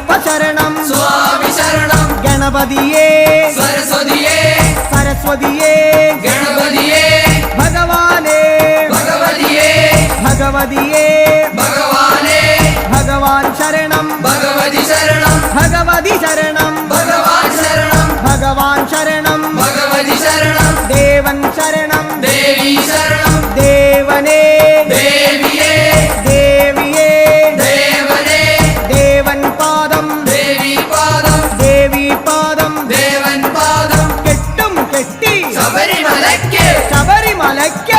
അയ്യപ്പ ശരണം സ്വാമി ശരണം ഗണപതിയേ സരസ്വതിയേ സരസ്വതിയേ ഗണപതിയേ ഭഗവാനേ ഭഗവതിയേ ഭഗവതിയേ ഭഗവാനേ ഭഗവാൻ ശരണം ഭഗവതി ശരണം ഭഗവതി ശരണം ഭഗവാൻ ശരണം ഭഗവാൻ ശരണം ഭഗവതി ശരണം ദേവൻ ശരണം ദേവി ശരണം ദേവനേ ദേവിയേ ദേവിയേ ദേവനേ ദേവൻ പാദം ദേവി പാദം ദേവി പാദം ദേവൻ പാദം കെട്ടും കെട്ടി ശബരിമലയ്ക്ക് ശബരിമലയ്ക്ക്